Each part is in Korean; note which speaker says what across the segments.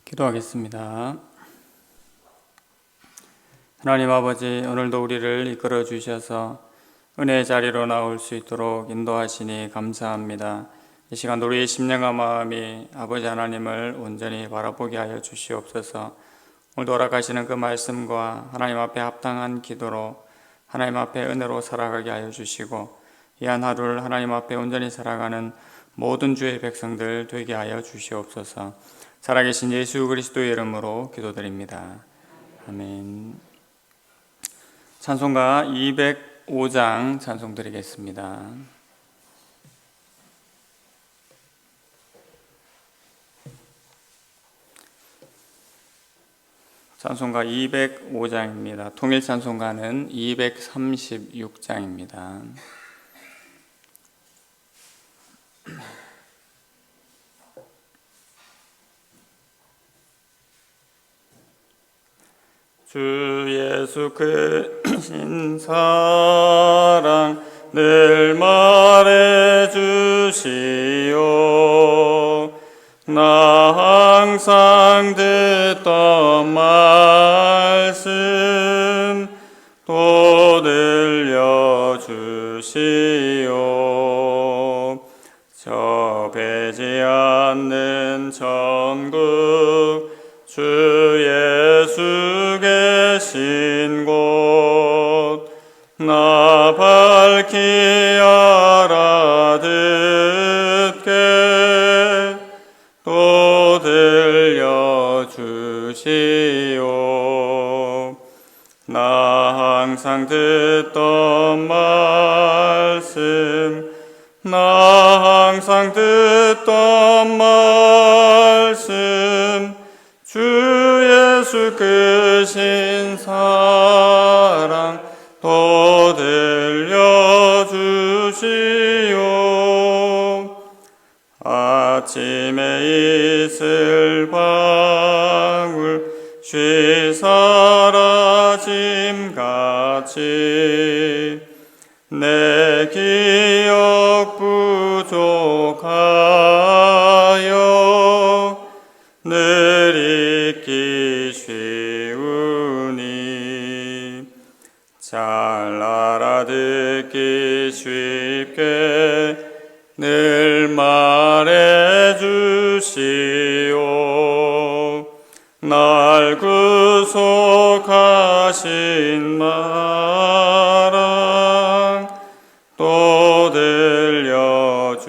Speaker 1: 기도하겠습니다. 하나님 아버지, 오늘도 우리를 이끌어 주셔서 은혜의 자리로 나올 수 있도록 인도하시니 감사합니다. 이 시간 우리의 심령과 마음이 아버지 하나님을 온전히 바라보게 하여 주시옵소서. 오늘도 허락하시는 그 말씀과 하나님 앞에 합당한 기도로 하나님 앞에 은혜로 살아가게 하여 주시고, 이 한 하루를 하나님 앞에 온전히 살아가는 모든 주의 백성들 되게 하여 주시옵소서. 살아계신 예수 그리스도의 이름으로 기도드립니다. 아멘. 찬송가 205장 찬송 드리겠습니다. 찬송가 205장입니다. 통일 찬송가는 236장입니다. 주 예수 크신 사랑 늘 말해 주시오. 나 항상 듣던 말씀 또 들려 주시오. 저 배지 않는 천국 주 예수 계신 곳 나 밝히 알아듣게 또 들려주시오. 나 항상 듣던 말씀 나 항상 듣던 말씀 주 예수 크신 사랑 또 들려주시오. 아침에 이슬 방울 쉬 사라짐같이 내 기억 부족하여 늘 잊기 쉬우니 잘 알아듣기 쉽게 늘 말해 주시오. 날 구속하신 마랑 또 들려주시오.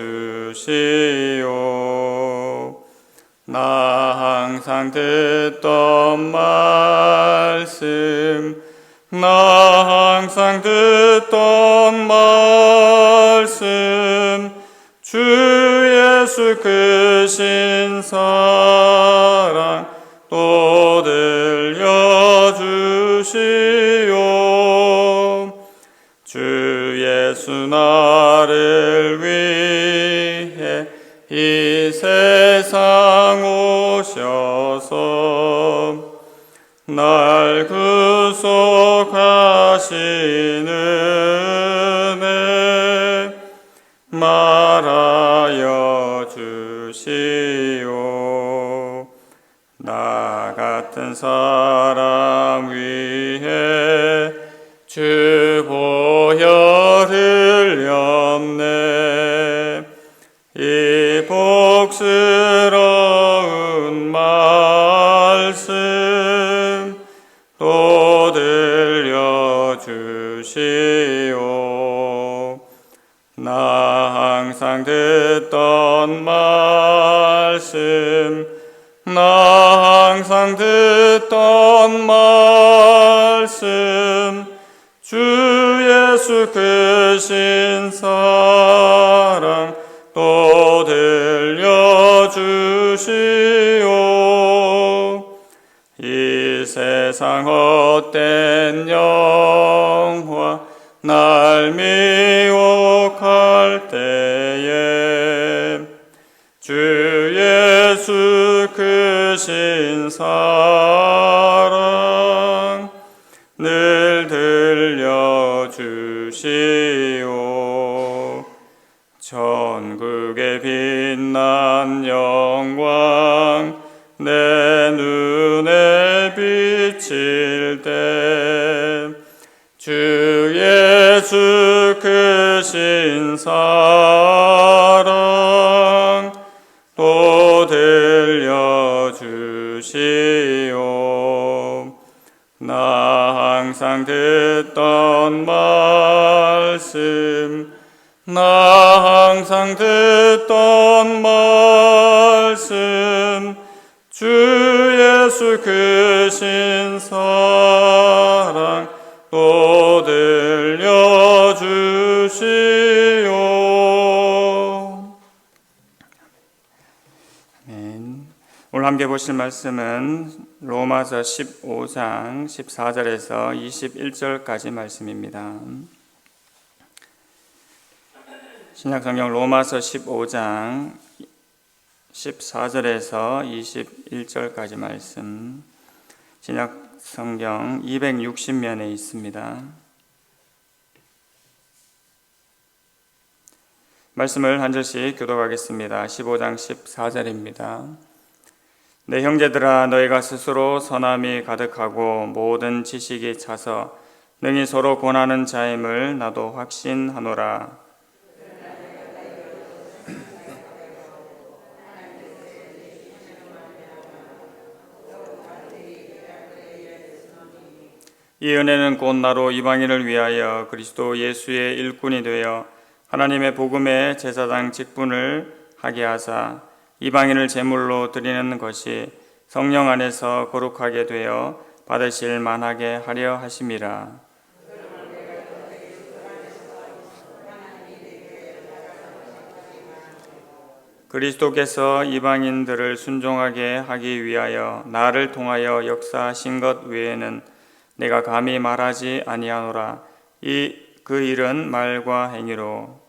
Speaker 1: 나 항상 듣던 말씀 나 항상 듣던 말씀 주 예수 크신 사랑 또 들려주시오. 주 예수 나를 위해 이 세상 오셔서 날 구속하신 은혜 말하여 주시오. 나 같은 사람 위해 주 보혈 흘렸네. 이 복스러운 말씀 또 들려주시오. 나 항상 듣던 말씀 나 항상 듣던 말씀 주 예수 크신 사랑 또 들려주시오. 이 세상 헛된 영화 날 미혹할 때에 주 예수 크신 사랑 늘 들려주시오. 천국의 빛난 영광 내 눈에 비칠 때 주 예수 크신 사랑 또 들려주시오. 나 항상 듣던 말씀, 나 항상 듣던 말씀, 주 예수 크신 사랑 또 들려주시오. 아멘. 오늘 함께 보실 말씀은 로마서 15장 14절에서 21절까지 말씀입니다. 신약성경 로마서 15장 14절에서 21절까지 말씀, 신약성경 260면에 있습니다. 말씀을 한 절씩 교독하겠습니다. 15장 14절입니다. 내 형제들아, 너희가 스스로 선함이 가득하고 모든 지식이 차서 능히 서로 권하는 자임을 나도 확신하노라. 이 은혜는 곧 나로 이방인을 위하여 그리스도 예수의 일꾼이 되어 하나님의 복음의 제사장 직분을 하게 하사 이방인을 제물로 드리는 것이 성령 안에서 거룩하게 되어 받으실 만하게 하려 하심이라. 그리스도께서 이방인들을 순종하게 하기 위하여 나를 통하여 역사하신 것 외에는 내가 감히 말하지 아니하노라. 그 일은 말과 행위로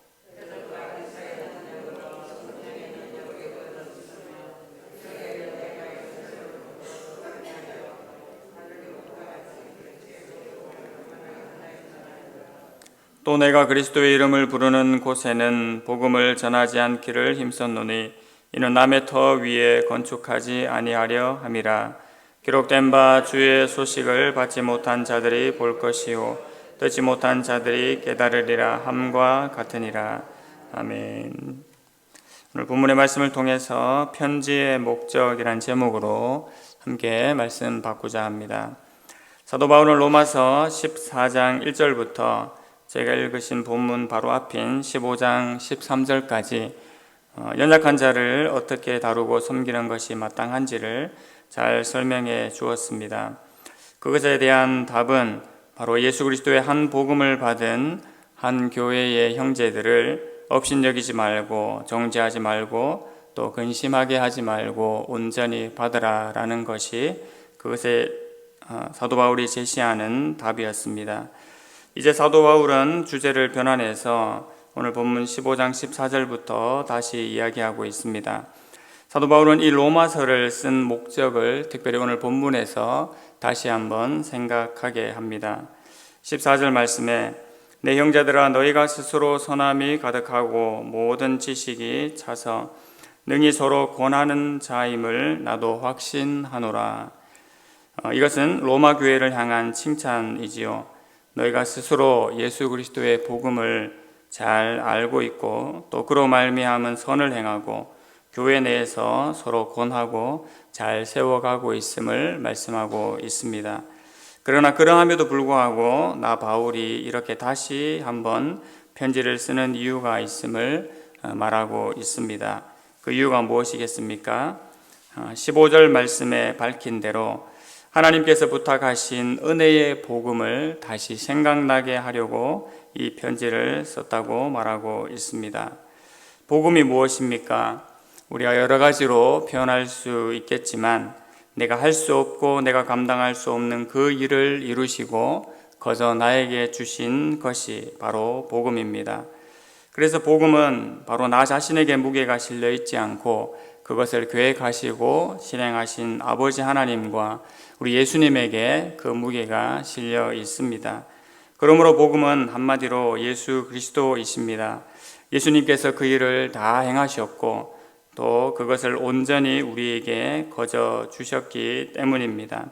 Speaker 1: 또 내가 그리스도의 이름을 부르는 곳에는 복음을 전하지 않기를 힘썼노니 이는 남의 터 위에 건축하지 아니하려 함이라. 기록된 바 주의 소식을 받지 못한 자들이 볼 것이요 듣지 못한 자들이 깨달으리라 함과 같으니라. 아멘. 오늘 본문의 말씀을 통해서 편지의 목적이란 제목으로 함께 말씀 받고자 합니다. 사도 바울은 로마서 14장 1절부터 제가 읽으신 본문 바로 앞인 15장 13절까지 연약한 자를 어떻게 다루고 섬기는 것이 마땅한지를 잘 설명해 주었습니다. 그것에 대한 답은 바로 예수 그리스도의 한 복음을 받은 한 교회의 형제들을 업신여기지 말고 정죄하지 말고 또 근심하게 하지 말고 온전히 받으라라는 것이 그것에 사도 바울이 제시하는 답이었습니다. 이제 사도 바울은 주제를 변환해서 오늘 본문 15장 14절부터 다시 이야기하고 있습니다. 사도 바울은 이 로마서를 쓴 목적을 특별히 오늘 본문에서 다시 한번 생각하게 합니다. 14절 말씀에 내 형제들아, 너희가 스스로 선함이 가득하고 모든 지식이 차서 능히 서로 권하는 자임을 나도 확신하노라. 이것은 로마 교회를 향한 칭찬이지요. 너희가 스스로 예수 그리스도의 복음을 잘 알고 있고 또 그로 말미암은 선을 행하고 교회 내에서 서로 권하고 잘 세워가고 있음을 말씀하고 있습니다. 그러나 그러함에도 불구하고 나 바울이 이렇게 다시 한번 편지를 쓰는 이유가 있음을 말하고 있습니다. 그 이유가 무엇이겠습니까? 15절 말씀에 밝힌 대로 하나님께서 부탁하신 은혜의 복음을 다시 생각나게 하려고 이 편지를 썼다고 말하고 있습니다. 복음이 무엇입니까? 우리가 여러 가지로 표현할 수 있겠지만 내가 할 수 없고 내가 감당할 수 없는 그 일을 이루시고 거저 나에게 주신 것이 바로 복음입니다. 그래서 복음은 바로 나 자신에게 무게가 실려 있지 않고 그것을 계획하시고 실행하신 아버지 하나님과 우리 예수님에게 그 무게가 실려 있습니다. 그러므로 복음은 한마디로 예수 그리스도이십니다. 예수님께서 그 일을 다 행하셨고 또 그것을 온전히 우리에게 거저 주셨기 때문입니다.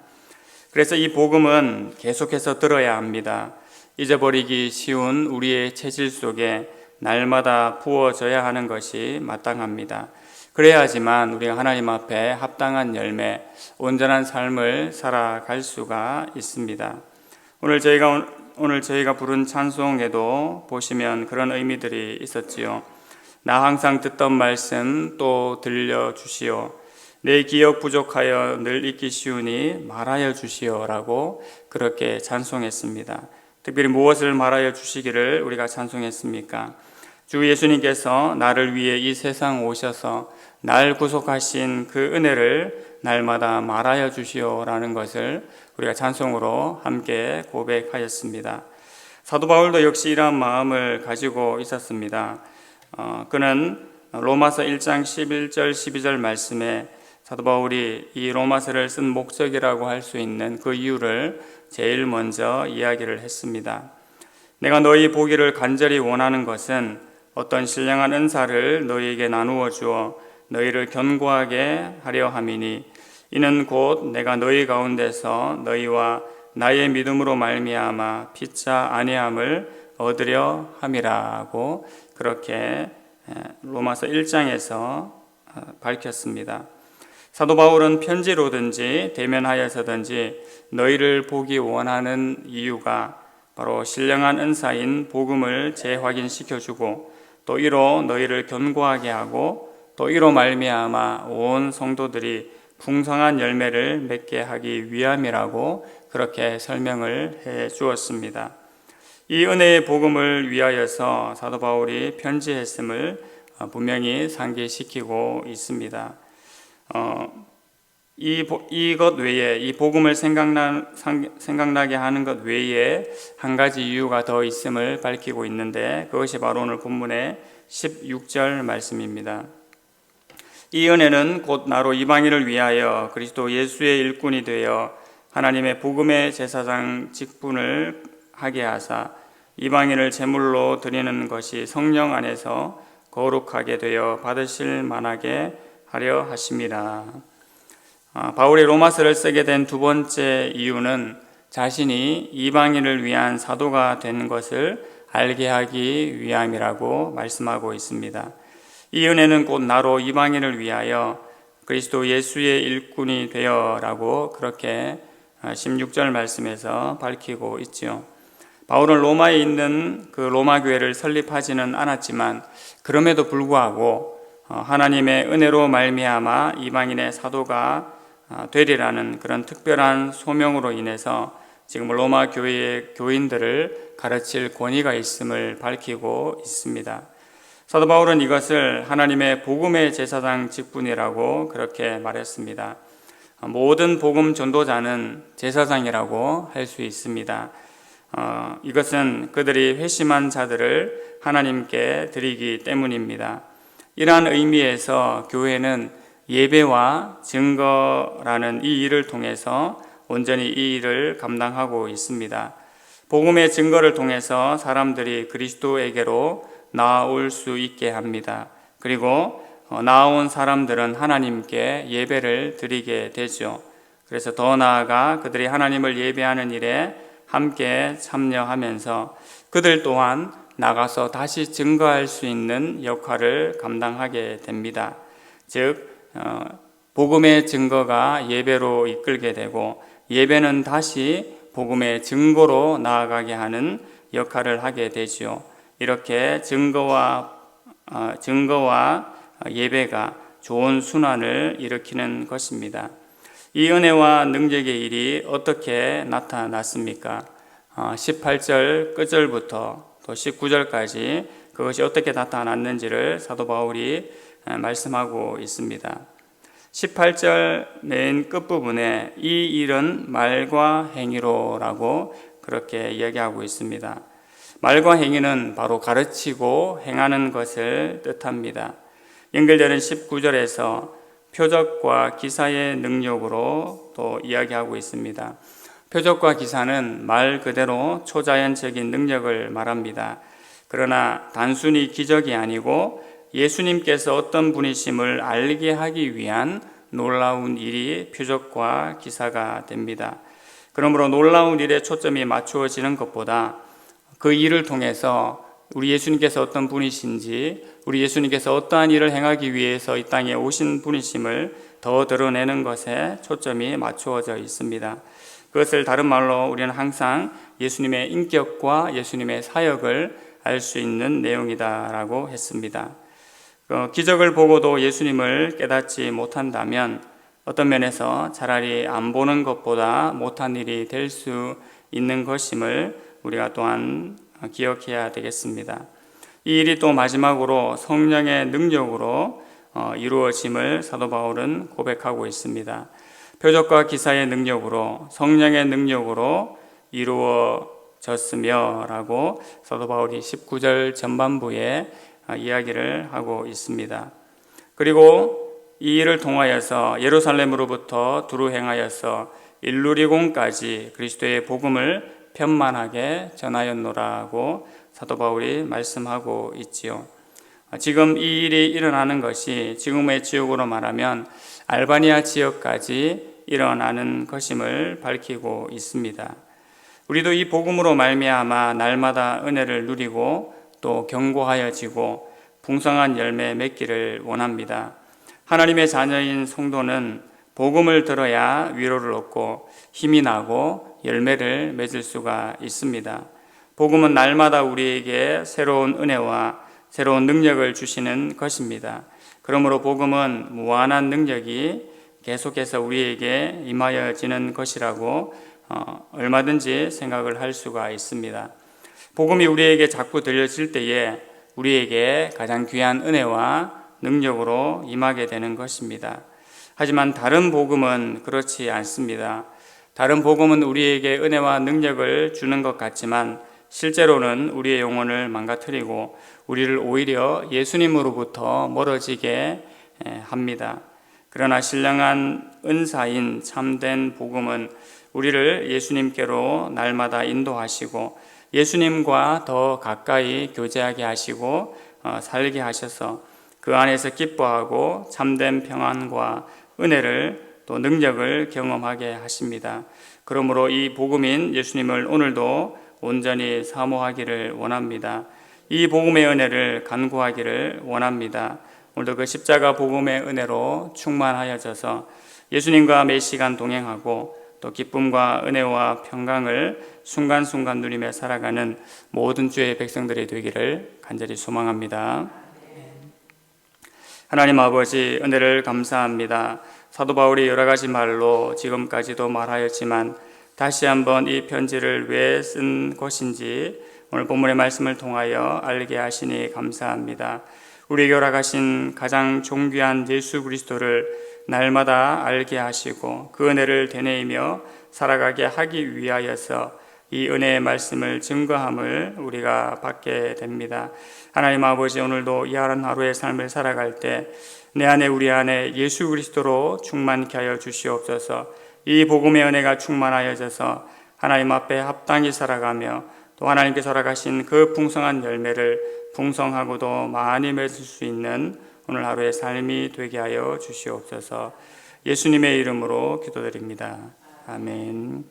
Speaker 1: 그래서 이 복음은 계속해서 들어야 합니다. 잊어버리기 쉬운 우리의 체질 속에 날마다 부어져야 하는 것이 마땅합니다. 그래야지만 우리가 하나님 앞에 합당한 열매, 온전한 삶을 살아갈 수가 있습니다. 오늘 저희가 부른 찬송에도 보시면 그런 의미들이 있었지요. 나 항상 듣던 말씀 또 들려주시오. 내 기억 부족하여 늘 잊기 쉬우니 말하여 주시오라고 그렇게 찬송했습니다. 특별히 무엇을 말하여 주시기를 우리가 찬송했습니까? 주 예수님께서 나를 위해 이 세상 오셔서 날 구속하신 그 은혜를 날마다 말하여 주시오라는 것을 우리가 찬송으로 함께 고백하였습니다. 사도 바울도 역시 이러한 마음을 가지고 있었습니다. 그는 로마서 1장 11절 12절 말씀에 사도 바울이 이 로마서를 쓴 목적이라고 할 수 있는 그 이유를 제일 먼저 이야기를 했습니다. 내가 너희 보기를 간절히 원하는 것은 어떤 신령한 은사를 너희에게 나누어 주어 너희를 견고하게 하려 함이니 이는 곧 내가 너희 가운데서 너희와 나의 믿음으로 말미암아 피차 안위함을 얻으려 함이라고 그렇게 로마서 1장에서 밝혔습니다. 사도 바울은 편지로든지 대면하여서든지 너희를 보기 원하는 이유가 바로 신령한 은사인 복음을 재확인시켜주고 또 이로 너희를 견고하게 하고 또 이로 말미암아 온 성도들이 풍성한 열매를 맺게 하기 위함이라고 그렇게 설명을 해 주었습니다. 이 은혜의 복음을 위하여서 사도 바울이 편지했음을 분명히 상기시키고 있습니다. 이것 외에 이 복음을 생각나게 하는 것 외에 한 가지 이유가 더 있음을 밝히고 있는데 그것이 바로 오늘 본문의 16절 말씀입니다. 이 은혜는 곧 나로 이방인을 위하여 그리스도 예수의 일꾼이 되어 하나님의 복음의 제사장 직분을 하게 하사 이방인을 제물로 드리는 것이 성령 안에서 거룩하게 되어 받으실 만하게 하려 하심이라. 바울이 로마서를 쓰게 된 두 번째 이유는 자신이 이방인을 위한 사도가 된 것을 알게 하기 위함이라고 말씀하고 있습니다. 이 은혜는 곧 나로 이방인을 위하여 그리스도 예수의 일꾼이 되어라고 그렇게 16절 말씀에서 밝히고 있죠. 바울은 로마에 있는 그 로마 교회를 설립하지는 않았지만 그럼에도 불구하고 하나님의 은혜로 말미암아 이방인의 사도가 되리라는 그런 특별한 소명으로 인해서 지금 로마 교회의 교인들을 가르칠 권위가 있음을 밝히고 있습니다. 사도 바울은 이것을 하나님의 복음의 제사장 직분이라고 그렇게 말했습니다. 모든 복음 전도자는 제사장이라고 할 수 있습니다. 이것은 그들이 회심한 자들을 하나님께 드리기 때문입니다. 이러한 의미에서 교회는 예배와 증거라는 이 일을 통해서 온전히 이 일을 감당하고 있습니다. 복음의 증거를 통해서 사람들이 그리스도에게로 나아올 수 있게 합니다. 그리고 나아온 사람들은 하나님께 예배를 드리게 되죠. 그래서 더 나아가 그들이 하나님을 예배하는 일에 함께 참여하면서 그들 또한 나가서 다시 증거할 수 있는 역할을 감당하게 됩니다. 즉 복음의 증거가 예배로 이끌게 되고 예배는 다시 복음의 증거로 나아가게 하는 역할을 하게 되지요. 이렇게 증거와 예배가 좋은 순환을 일으키는 것입니다. 이 은혜와 능력의 일이 어떻게 나타났습니까? 18절 끝절부터 또 19절까지 그것이 어떻게 나타났는지를 사도 바울이 말씀하고 있습니다. 18절 맨 끝부분에 이 일은 말과 행위로라고 그렇게 이야기하고 있습니다. 말과 행위는 바로 가르치고 행하는 것을 뜻합니다. 연결되는 19절에서 표적과 기사의 능력으로 또 이야기하고 있습니다. 표적과 기사는 말 그대로 초자연적인 능력을 말합니다. 그러나 단순히 기적이 아니고 예수님께서 어떤 분이심을 알게 하기 위한 놀라운 일이 표적과 기사가 됩니다. 그러므로 놀라운 일에 초점이 맞추어지는 것보다 그 일을 통해서 우리 예수님께서 어떤 분이신지, 우리 예수님께서 어떠한 일을 행하기 위해서 이 땅에 오신 분이심을 더 드러내는 것에 초점이 맞추어져 있습니다. 그것을 다른 말로 우리는 항상 예수님의 인격과 예수님의 사역을 알 수 있는 내용이다라고 했습니다. 기적을 보고도 예수님을 깨닫지 못한다면 어떤 면에서 차라리 안 보는 것보다 못한 일이 될 수 있는 것임을 우리가 또한 기억해야 되겠습니다. 이 일이 또 마지막으로 성령의 능력으로 이루어짐을 사도 바울은 고백하고 있습니다. 표적과 기사의 능력으로, 성령의 능력으로 이루어졌으며 라고 사도 바울이 19절 전반부에 이야기를 하고 있습니다. 그리고 이 일을 통하여서 예루살렘으로부터 두루 행하여서 일루리곤까지 그리스도의 복음을 편만하게 전하였노라고 사도 바울이 말씀하고 있지요. 지금 이 일이 일어나는 것이 지금의 지역으로 말하면 알바니아 지역까지 일어나는 것임을 밝히고 있습니다. 우리도 이 복음으로 말미암아 날마다 은혜를 누리고 또 견고하여지고 풍성한 열매 맺기를 원합니다. 하나님의 자녀인 성도는 복음을 들어야 위로를 얻고 힘이 나고 열매를 맺을 수가 있습니다. 복음은 날마다 우리에게 새로운 은혜와 새로운 능력을 주시는 것입니다. 그러므로 복음은 무한한 능력이 계속해서 우리에게 임하여지는 것이라고 얼마든지 생각을 할 수가 있습니다. 복음이 우리에게 자꾸 들려질 때에 우리에게 가장 귀한 은혜와 능력으로 임하게 되는 것입니다. 하지만 다른 복음은 그렇지 않습니다. 다른 복음은 우리에게 은혜와 능력을 주는 것 같지만 실제로는 우리의 영혼을 망가뜨리고 우리를 오히려 예수님으로부터 멀어지게 합니다. 그러나 신령한 은사인 참된 복음은 우리를 예수님께로 날마다 인도하시고 예수님과 더 가까이 교제하게 하시고 살게 하셔서 그 안에서 기뻐하고 참된 평안과 은혜를 또 능력을 경험하게 하십니다. 그러므로 이 복음인 예수님을 오늘도 온전히 사모하기를 원합니다. 이 복음의 은혜를 간구하기를 원합니다. 오늘도 그 십자가 복음의 은혜로 충만하여져서 예수님과 매 시간 동행하고 또 기쁨과 은혜와 평강을 순간순간 누리며 살아가는 모든 주의 백성들이 되기를 간절히 소망합니다. 하나님 아버지, 은혜를 감사합니다. 사도 바울이 여러 가지 말로 지금까지도 말하였지만 다시 한번 이 편지를 왜 쓴 것인지 오늘 본문의 말씀을 통하여 알게 하시니 감사합니다. 우리에게 허락하신 가장 존귀한 예수 그리스도를 날마다 알게 하시고 그 은혜를 되뇌이며 살아가게 하기 위하여서 이 은혜의 말씀을 증거함을 우리가 받게 됩니다. 하나님 아버지, 오늘도 이 하루의 삶을 살아갈 때 내 안에 우리 안에 예수 그리스도로 충만케 하여 주시옵소서. 이 복음의 은혜가 충만하여져서 하나님 앞에 합당히 살아가며 또 하나님께서 허락하신 그 풍성한 열매를 풍성하고도 많이 맺을 수 있는 오늘 하루의 삶이 되게 하여 주시옵소서. 예수님의 이름으로 기도드립니다. 아멘.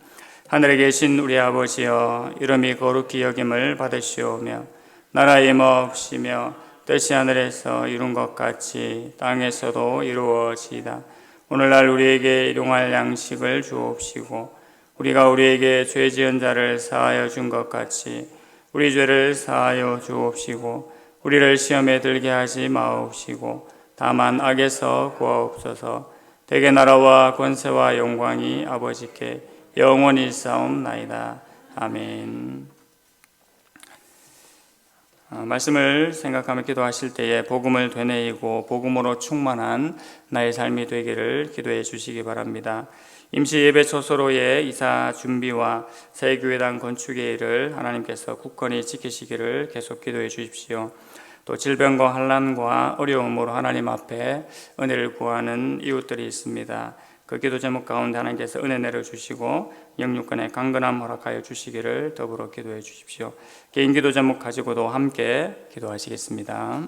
Speaker 1: 하늘에 계신 우리 아버지여, 이름이 거룩히 여김을 받으시오며 나라의 임하옵시며 뜻이 하늘에서 이룬 것 같이 땅에서도 이루어지이다. 오늘날 우리에게 일용할 양식을 주옵시고 우리가 우리에게 죄 지은 자를 사하여 준 것 같이 우리 죄를 사하여 주옵시고 우리를 시험에 들게 하지 마옵시고 다만 악에서 구하옵소서. 대개 나라와 권세와 영광이 아버지께 영원히 있사옵나이다. 아멘. 말씀을 생각하며 기도하실 때에 복음을 되뇌이고 복음으로 충만한 나의 삶이 되기를 기도해 주시기 바랍니다. 임시 예배 초소로의 이사 준비와 새 교회당 건축의 일을 하나님께서 굳건히 지키시기를 계속 기도해 주십시오. 또 질병과 환난과 어려움으로 하나님 앞에 은혜를 구하는 이웃들이 있습니다. 그 기도 제목 가운데 하나님께서 은혜 내려주시고 영육간의 강건함 허락하여 주시기를 더불어 기도해 주십시오. 개인 기도 제목 가지고도 함께 기도하시겠습니다.